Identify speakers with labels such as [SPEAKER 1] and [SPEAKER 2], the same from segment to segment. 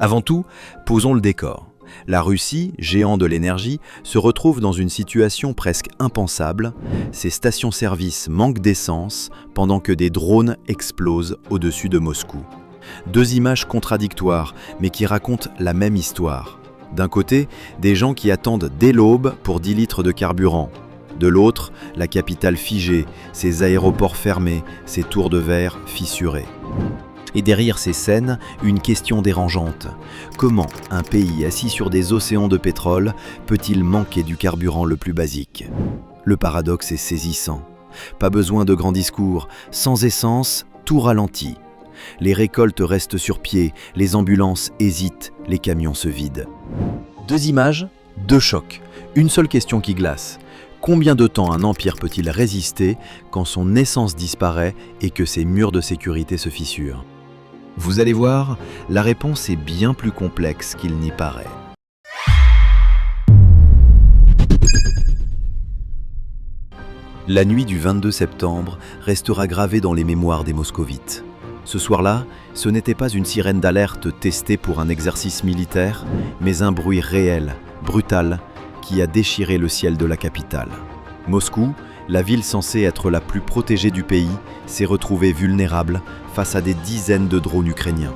[SPEAKER 1] Avant tout, posons le décor. La Russie, géant de l'énergie, se retrouve dans une situation presque impensable. Ses stations-service manquent d'essence pendant que des drones explosent au-dessus de Moscou. Deux images contradictoires, mais qui racontent la même histoire. D'un côté, des gens qui attendent dès l'aube pour 10 litres de carburant. De l'autre, la capitale figée, ses aéroports fermés, ses tours de verre fissurées. Et derrière ces scènes, une question dérangeante. Comment un pays assis sur des océans de pétrole peut-il manquer du carburant le plus basique? Le paradoxe est saisissant. Pas besoin de grands discours, sans essence, tout ralentit. Les récoltes restent sur pied, les ambulances hésitent, les camions se vident. Deux images, deux chocs, une seule question qui glace. Combien de temps un empire peut-il résister quand son essence disparaît et que ses murs de sécurité se fissurent? Vous allez voir, la réponse est bien plus complexe qu'il n'y paraît. La nuit du 22 septembre restera gravée dans les mémoires des Moscovites. Ce soir-là, ce n'était pas une sirène d'alerte testée pour un exercice militaire, mais un bruit réel, brutal, qui a déchiré le ciel de la capitale. Moscou, la ville censée être la plus protégée du pays, s'est retrouvée vulnérable face à des dizaines de drones ukrainiens.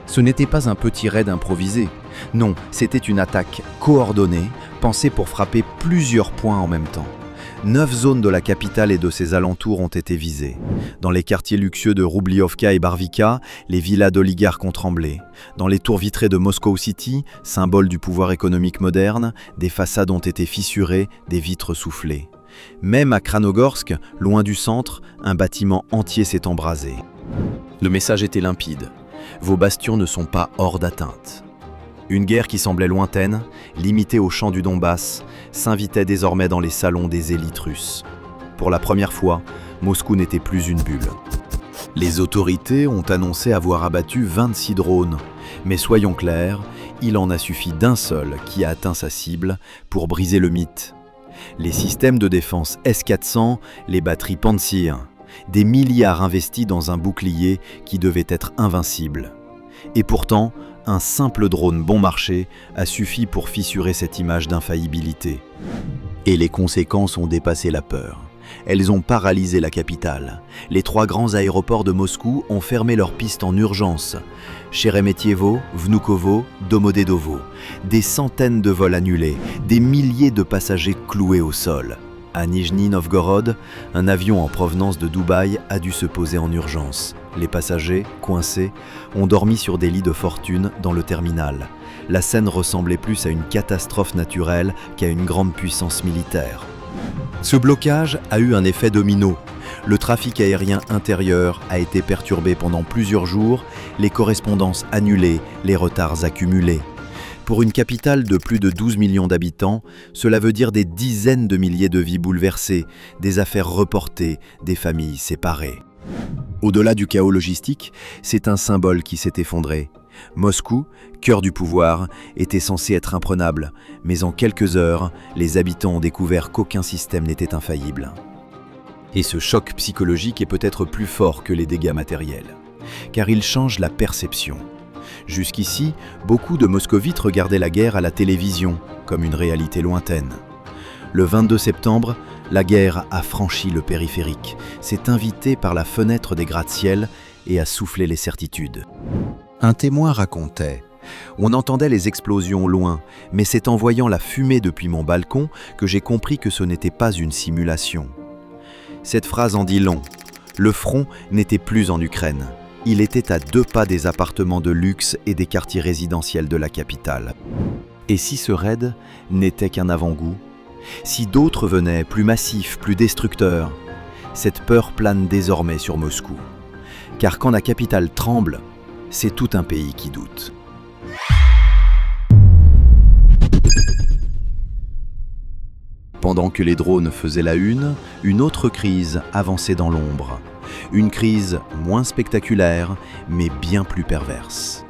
[SPEAKER 1] Ce n'était pas un petit raid improvisé. Non, c'était une attaque coordonnée, pensée pour frapper plusieurs points en même temps. 9 zones de la capitale et de ses alentours ont été visées. Dans les quartiers luxueux de Roubliovka et Barvika, les villas d'oligarques ont tremblé. Dans les tours vitrées de Moscow City, symbole du pouvoir économique moderne, des façades ont été fissurées, des vitres soufflées. Même à Kranogorsk, loin du centre, un bâtiment entier s'est embrasé. Le message était limpide. Vos bastions ne sont pas hors d'atteinte. Une guerre qui semblait lointaine, limitée aux champs du Donbass, s'invitait désormais dans les salons des élites russes. Pour la première fois, Moscou n'était plus une bulle. Les autorités ont annoncé avoir abattu 26 drones, mais soyons clairs, il en a suffi d'un seul qui a atteint sa cible pour briser le mythe. Les systèmes de défense S-400, les batteries Pantsir, des milliards investis dans un bouclier qui devait être invincible. Et pourtant, un simple drone bon marché a suffi pour fissurer cette image d'infaillibilité. Et les conséquences ont dépassé la peur. Elles ont paralysé la capitale. Les 3 grands aéroports de Moscou ont fermé leurs pistes en urgence. Sheremetyevo, Vnukovo, Domodedovo. Des centaines de vols annulés, des milliers de passagers cloués au sol. À Nijni Novgorod, un avion en provenance de Dubaï a dû se poser en urgence. Les passagers, coincés, ont dormi sur des lits de fortune dans le terminal. La scène ressemblait plus à une catastrophe naturelle qu'à une grande puissance militaire. Ce blocage a eu un effet domino. Le trafic aérien intérieur a été perturbé pendant plusieurs jours, les correspondances annulées, les retards accumulés. Pour une capitale de plus de 12 millions d'habitants, cela veut dire des dizaines de milliers de vies bouleversées, des affaires reportées, des familles séparées. Au-delà du chaos logistique, c'est un symbole qui s'est effondré. Moscou, cœur du pouvoir, était censé être imprenable, mais en quelques heures, les habitants ont découvert qu'aucun système n'était infaillible. Et ce choc psychologique est peut-être plus fort que les dégâts matériels, car il change la perception. Jusqu'ici, beaucoup de Moscovites regardaient la guerre à la télévision, comme une réalité lointaine. Le 22 septembre, la guerre a franchi le périphérique, s'est invitée par la fenêtre des gratte-ciel et a soufflé les certitudes. Un témoin racontait « On entendait les explosions au loin, mais c'est en voyant la fumée depuis mon balcon que j'ai compris que ce n'était pas une simulation. » Cette phrase en dit long. Le front n'était plus en Ukraine. Il était à 2 pas des appartements de luxe et des quartiers résidentiels de la capitale. Et si ce raid n'était qu'un avant-goût? Si d'autres venaient, plus massifs, plus destructeurs? Cette peur plane désormais sur Moscou. Car quand la capitale tremble, c'est tout un pays qui doute. Pendant que les drones faisaient la une autre crise avançait dans l'ombre. Une crise moins spectaculaire, mais bien plus perverse.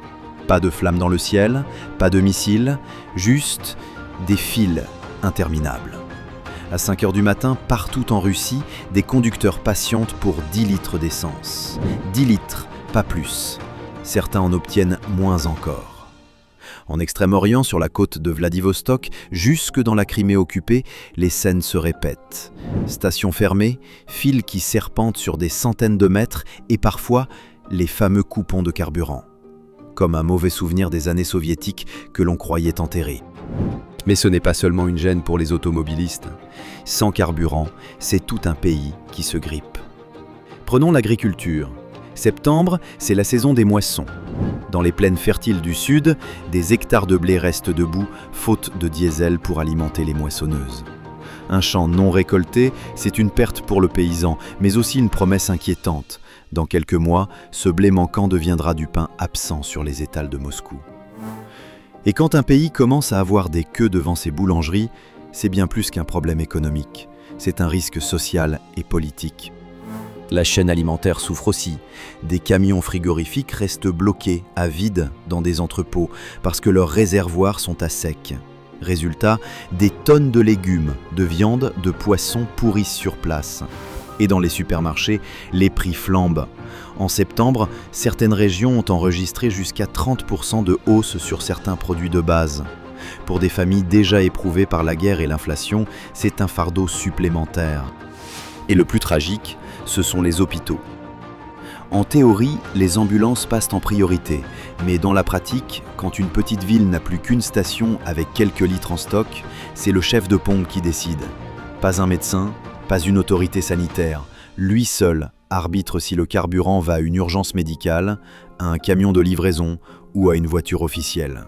[SPEAKER 1] Pas de flammes dans le ciel, pas de missiles, juste des files interminables. À 5 heures du matin, partout en Russie, des conducteurs patientent pour 10 litres d'essence. 10 litres, pas plus. Certains en obtiennent moins encore. En Extrême-Orient, sur la côte de Vladivostok, jusque dans la Crimée occupée, les scènes se répètent. Stations fermées, files qui serpentent sur des centaines de mètres et parfois les fameux coupons de carburant. Comme un mauvais souvenir des années soviétiques que l'on croyait enterrés. Mais ce n'est pas seulement une gêne pour les automobilistes. Sans carburant, c'est tout un pays qui se grippe. Prenons l'agriculture. Septembre, c'est la saison des moissons. Dans les plaines fertiles du sud, des hectares de blé restent debout, faute de diesel pour alimenter les moissonneuses. Un champ non récolté, c'est une perte pour le paysan, mais aussi une promesse inquiétante. Dans quelques mois, ce blé manquant deviendra du pain absent sur les étals de Moscou. Et quand un pays commence à avoir des queues devant ses boulangeries, c'est bien plus qu'un problème économique. C'est un risque social et politique. La chaîne alimentaire souffre aussi. Des camions frigorifiques restent bloqués à vide dans des entrepôts parce que leurs réservoirs sont à sec. Résultat, des tonnes de légumes, de viande, de poissons pourrissent sur place. Et dans les supermarchés, les prix flambent. En septembre, certaines régions ont enregistré jusqu'à 30% de hausse sur certains produits de base. Pour des familles déjà éprouvées par la guerre et l'inflation, c'est un fardeau supplémentaire. Et le plus tragique, ce sont les hôpitaux. En théorie, les ambulances passent en priorité, mais dans la pratique, quand une petite ville n'a plus qu'une station avec quelques litres en stock, c'est le chef de pompe qui décide. Pas un médecin, pas une autorité sanitaire. Lui seul arbitre si le carburant va à une urgence médicale, à un camion de livraison ou à une voiture officielle.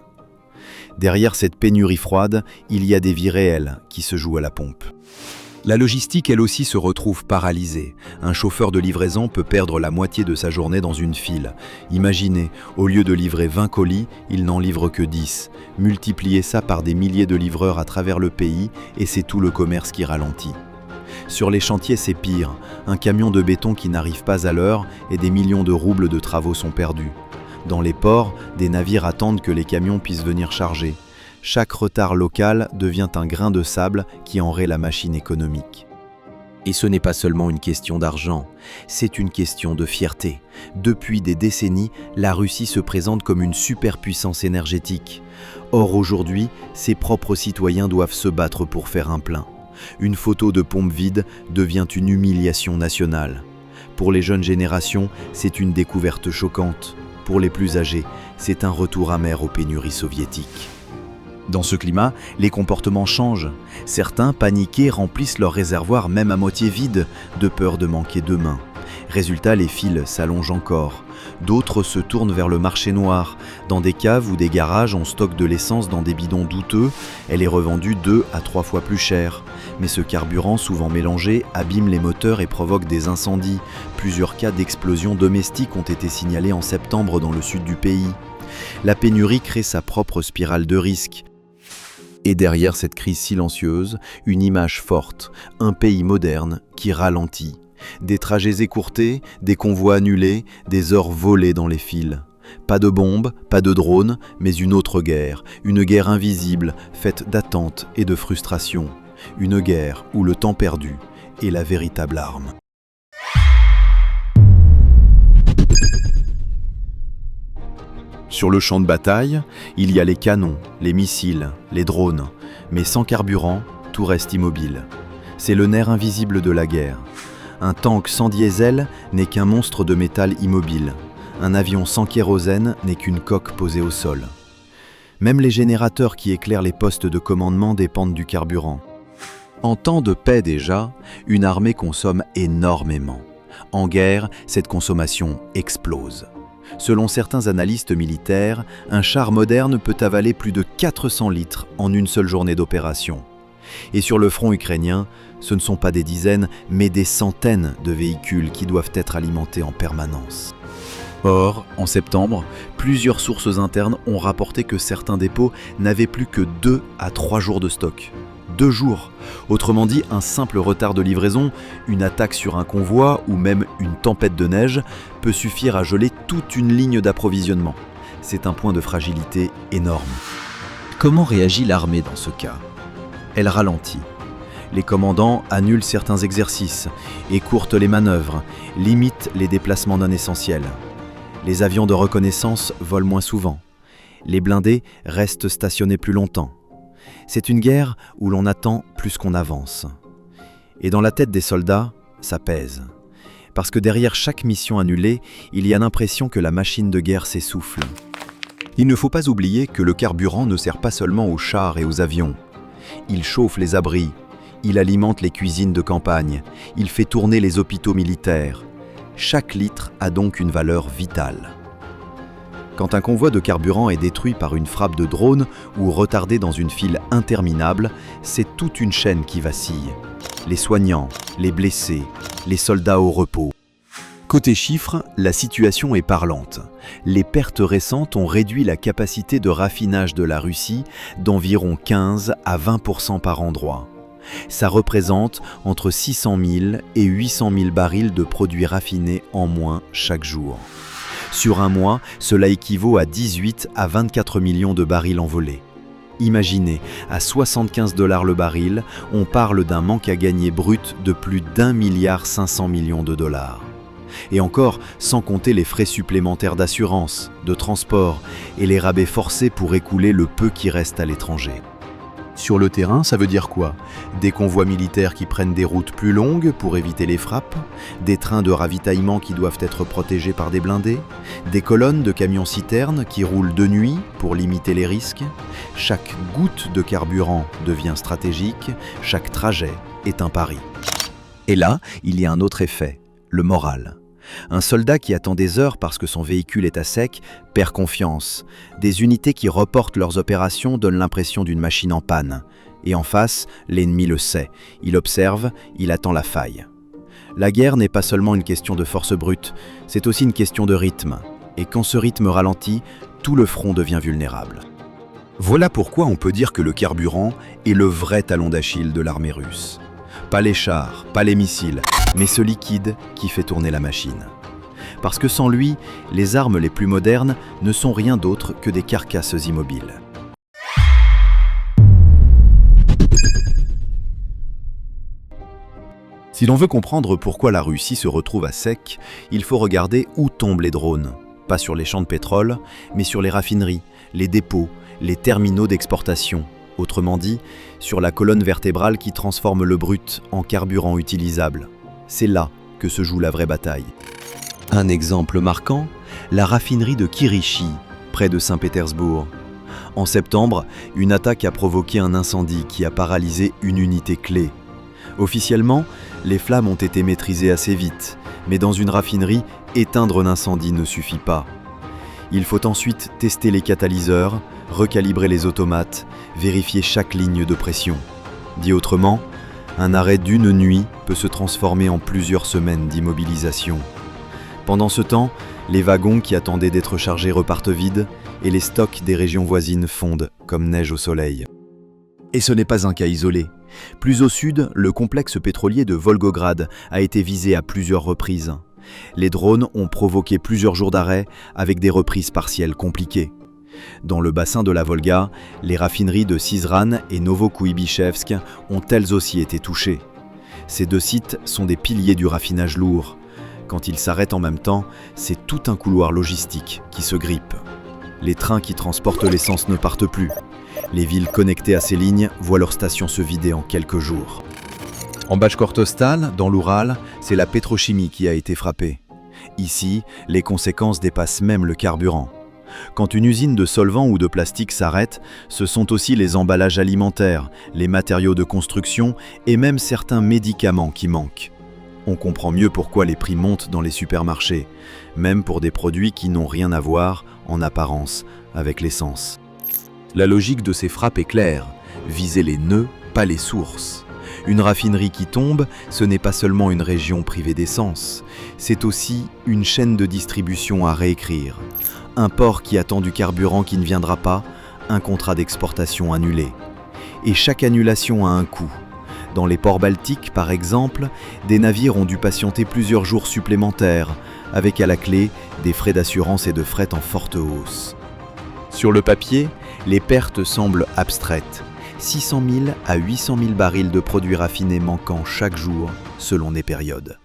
[SPEAKER 1] Derrière cette pénurie froide, il y a des vies réelles qui se jouent à la pompe. La logistique, elle aussi, se retrouve paralysée. Un chauffeur de livraison peut perdre la moitié de sa journée dans une file. Imaginez, au lieu de livrer 20 colis, il n'en livre que 10. Multipliez ça par des milliers de livreurs à travers le pays et c'est tout le commerce qui ralentit. Sur les chantiers, c'est pire. Un camion de béton qui n'arrive pas à l'heure et des millions de roubles de travaux sont perdus. Dans les ports, des navires attendent que les camions puissent venir charger. Chaque retard local devient un grain de sable qui enraie la machine économique. Et ce n'est pas seulement une question d'argent, c'est une question de fierté. Depuis des décennies, la Russie se présente comme une superpuissance énergétique. Or aujourd'hui, ses propres citoyens doivent se battre pour faire un plein. Une photo de pompe vide devient une humiliation nationale. Pour les jeunes générations, c'est une découverte choquante. Pour les plus âgés, c'est un retour amer aux pénuries soviétiques. Dans ce climat, les comportements changent. Certains, paniqués, remplissent leurs réservoirs même à moitié vides, de peur de manquer de main. Résultat, les files s'allongent encore. D'autres se tournent vers le marché noir. Dans des caves ou des garages, on stocke de l'essence dans des bidons douteux. Elle est revendue 2 à 3 fois plus cher. Mais ce carburant, souvent mélangé, abîme les moteurs et provoque des incendies. Plusieurs cas d'explosions domestiques ont été signalés en septembre dans le sud du pays. La pénurie crée sa propre spirale de risque. Et derrière cette crise silencieuse, une image forte, un pays moderne qui ralentit. Des trajets écourtés, des convois annulés, des heures volées dans les files. Pas de bombes, pas de drones, mais une autre guerre, une guerre invisible, faite d'attente et de frustration. Une guerre où le temps perdu est la véritable arme. Sur le champ de bataille, il y a les canons, les missiles, les drones, mais sans carburant, tout reste immobile. C'est le nerf invisible de la guerre. Un tank sans diesel n'est qu'un monstre de métal immobile. Un avion sans kérosène n'est qu'une coque posée au sol. Même les générateurs qui éclairent les postes de commandement dépendent du carburant. En temps de paix déjà, une armée consomme énormément. En guerre, cette consommation explose. Selon certains analystes militaires, un char moderne peut avaler plus de 400 litres en une seule journée d'opération. Et sur le front ukrainien, ce ne sont pas des dizaines, mais des centaines de véhicules qui doivent être alimentés en permanence. Or, en septembre, plusieurs sources internes ont rapporté que certains dépôts n'avaient plus que 2 à 3 jours de stock. 2 jours. Autrement dit, un simple retard de livraison, une attaque sur un convoi ou même une tempête de neige peut suffire à geler toute une ligne d'approvisionnement. C'est un point de fragilité énorme. Comment réagit l'armée dans ce cas ? Elle ralentit. Les commandants annulent certains exercices, écourtent les manœuvres, limitent les déplacements non essentiels. Les avions de reconnaissance volent moins souvent. Les blindés restent stationnés plus longtemps. C'est une guerre où l'on attend plus qu'on avance. Et dans la tête des soldats, ça pèse. Parce que derrière chaque mission annulée, il y a l'impression que la machine de guerre s'essouffle. Il ne faut pas oublier que le carburant ne sert pas seulement aux chars et aux avions. Il chauffe les abris, il alimente les cuisines de campagne, il fait tourner les hôpitaux militaires. Chaque litre a donc une valeur vitale. Quand un convoi de carburant est détruit par une frappe de drone ou retardé dans une file interminable, c'est toute une chaîne qui vacille. Les soignants, les blessés, les soldats au repos. Côté chiffres, la situation est parlante. Les pertes récentes ont réduit la capacité de raffinage de la Russie d'environ 15 à 20% par endroit. Ça représente entre 600 000 et 800 000 barils de produits raffinés en moins chaque jour. Sur un mois, cela équivaut à 18 à 24 millions de barils envolés. Imaginez, à 75 $ le baril, on parle d'un manque à gagner brut de plus d'1,5 milliard de dollars. Et encore, sans compter les frais supplémentaires d'assurance, de transport et les rabais forcés pour écouler le peu qui reste à l'étranger. Sur le terrain, ça veut dire quoi? Des convois militaires qui prennent des routes plus longues pour éviter les frappes, des trains de ravitaillement qui doivent être protégés par des blindés, des colonnes de camions-citernes qui roulent de nuit pour limiter les risques. Chaque goutte de carburant devient stratégique, chaque trajet est un pari. Et là, il y a un autre effet, le moral. Un soldat qui attend des heures parce que son véhicule est à sec perd confiance. Des unités qui reportent leurs opérations donnent l'impression d'une machine en panne. Et en face, l'ennemi le sait. Il observe, il attend la faille. La guerre n'est pas seulement une question de force brute, c'est aussi une question de rythme. Et quand ce rythme ralentit, tout le front devient vulnérable. Voilà pourquoi on peut dire que le carburant est le vrai talon d'Achille de l'armée russe. Pas les chars, pas les missiles, mais ce liquide qui fait tourner la machine. Parce que sans lui, les armes les plus modernes ne sont rien d'autre que des carcasses immobiles. Si l'on veut comprendre pourquoi la Russie se retrouve à sec, il faut regarder où tombent les drones. Pas sur les champs de pétrole, mais sur les raffineries, les dépôts, les terminaux d'exportation. Autrement dit, sur la colonne vertébrale qui transforme le brut en carburant utilisable. C'est là que se joue la vraie bataille. Un exemple marquant, la raffinerie de Kirishi, près de Saint-Pétersbourg. En septembre, une attaque a provoqué un incendie qui a paralysé une unité clé. Officiellement, les flammes ont été maîtrisées assez vite, mais dans une raffinerie, éteindre un incendie ne suffit pas. Il faut ensuite tester les catalyseurs, recalibrer les automates, vérifier chaque ligne de pression. Dit autrement, un arrêt d'une nuit peut se transformer en plusieurs semaines d'immobilisation. Pendant ce temps, les wagons qui attendaient d'être chargés repartent vides et les stocks des régions voisines fondent comme neige au soleil. Et ce n'est pas un cas isolé. Plus au sud, le complexe pétrolier de Volgograd a été visé à plusieurs reprises. Les drones ont provoqué plusieurs jours d'arrêt avec des reprises partielles compliquées. Dans le bassin de la Volga, les raffineries de Syzran et Novokuibychevsk ont elles aussi été touchées. Ces deux sites sont des piliers du raffinage lourd. Quand ils s'arrêtent en même temps, c'est tout un couloir logistique qui se grippe. Les trains qui transportent l'essence ne partent plus. Les villes connectées à ces lignes voient leurs stations se vider en quelques jours. En Bachkortostan, dans l'Oural, c'est la pétrochimie qui a été frappée. Ici, les conséquences dépassent même le carburant. Quand une usine de solvants ou de plastique s'arrête, ce sont aussi les emballages alimentaires, les matériaux de construction et même certains médicaments qui manquent. On comprend mieux pourquoi les prix montent dans les supermarchés, même pour des produits qui n'ont rien à voir, en apparence, avec l'essence. La logique de ces frappes est claire, viser les nœuds, pas les sources. Une raffinerie qui tombe, ce n'est pas seulement une région privée d'essence, c'est aussi une chaîne de distribution à réécrire. Un port qui attend du carburant qui ne viendra pas, un contrat d'exportation annulé. Et chaque annulation a un coût. Dans les ports baltiques, par exemple, des navires ont dû patienter plusieurs jours supplémentaires, avec à la clé des frais d'assurance et de fret en forte hausse. Sur le papier, les pertes semblent abstraites. 600 000 à 800 000 barils de produits raffinés manquant chaque jour, selon les périodes.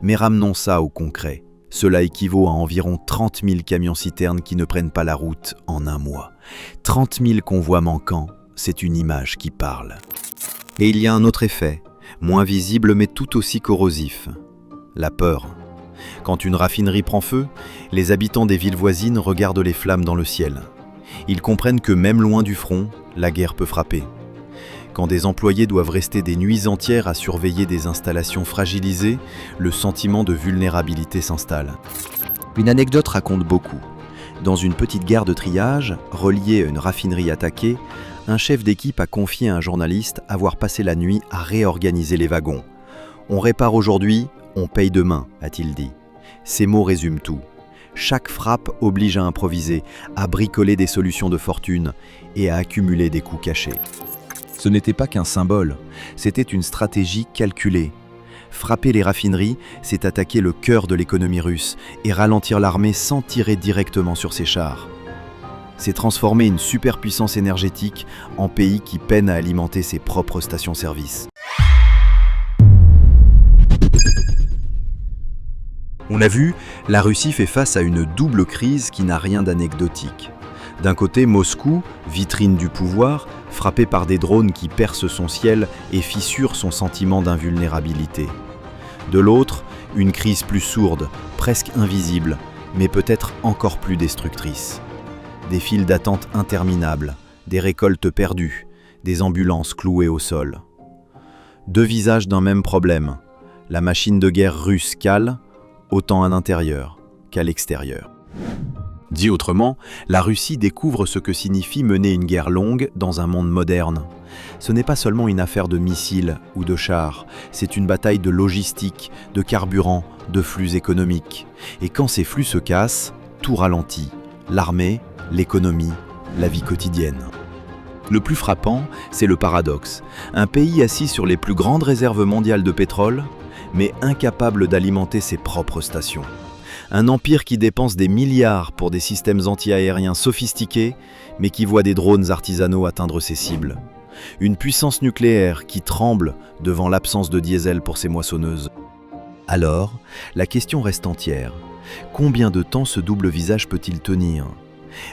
[SPEAKER 1] Mais ramenons ça au concret. Cela équivaut à environ 30 000 camions-citernes qui ne prennent pas la route en un mois. 30 000 convois manquants, c'est une image qui parle. Et il y a un autre effet, moins visible mais tout aussi corrosif. La peur. Quand une raffinerie prend feu, les habitants des villes voisines regardent les flammes dans le ciel. Ils comprennent que même loin du front, la guerre peut frapper. Quand des employés doivent rester des nuits entières à surveiller des installations fragilisées, le sentiment de vulnérabilité s'installe. Une anecdote raconte beaucoup. Dans une petite gare de triage, reliée à une raffinerie attaquée, un chef d'équipe a confié à un journaliste avoir passé la nuit à réorganiser les wagons. « On répare aujourd'hui, on paye demain », a-t-il dit. Ces mots résument tout. Chaque frappe oblige à improviser, à bricoler des solutions de fortune et à accumuler des coûts cachés. Ce n'était pas qu'un symbole, c'était une stratégie calculée. Frapper les raffineries, c'est attaquer le cœur de l'économie russe et ralentir l'armée sans tirer directement sur ses chars. C'est transformer une superpuissance énergétique en pays qui peine à alimenter ses propres stations-service. On a vu, la Russie fait face à une double crise qui n'a rien d'anecdotique. D'un côté, Moscou, vitrine du pouvoir, frappé par des drones qui percent son ciel et fissurent son sentiment d'invulnérabilité. De l'autre, une crise plus sourde, presque invisible, mais peut-être encore plus destructrice. Des files d'attente interminables, des récoltes perdues, des ambulances clouées au sol. Deux visages d'un même problème. La machine de guerre russe cale, autant à l'intérieur qu'à l'extérieur. Dit autrement, la Russie découvre ce que signifie mener une guerre longue dans un monde moderne. Ce n'est pas seulement une affaire de missiles ou de chars, c'est une bataille de logistique, de carburant, de flux économiques. Et quand ces flux se cassent, tout ralentit. L'armée, l'économie, la vie quotidienne. Le plus frappant, c'est le paradoxe. Un pays assis sur les plus grandes réserves mondiales de pétrole, mais incapable d'alimenter ses propres stations. Un empire qui dépense des milliards pour des systèmes anti-aériens sophistiqués, mais qui voit des drones artisanaux atteindre ses cibles. Une puissance nucléaire qui tremble devant l'absence de diesel pour ses moissonneuses. Alors, la question reste entière. Combien de temps ce double visage peut-il tenir ?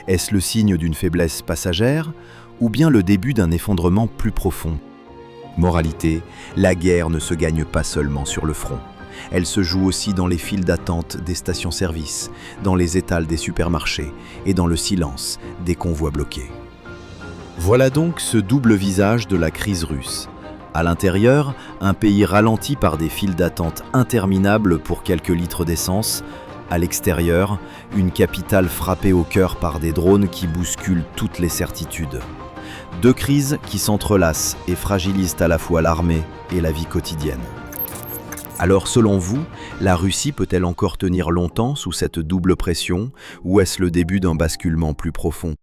[SPEAKER 1] Est-ce le signe d'une faiblesse passagère ou bien le début d'un effondrement plus profond ? Moralité, la guerre ne se gagne pas seulement sur le front. Elle se joue aussi dans les files d'attente des stations-service, dans les étals des supermarchés et dans le silence des convois bloqués. Voilà donc ce double visage de la crise russe. À l'intérieur, un pays ralenti par des files d'attente interminables pour quelques litres d'essence. À l'extérieur, une capitale frappée au cœur par des drones qui bousculent toutes les certitudes. Deux crises qui s'entrelacent et fragilisent à la fois l'armée et la vie quotidienne. Alors selon vous, la Russie peut-elle encore tenir longtemps sous cette double pression ou est-ce le début d'un basculement plus profond ?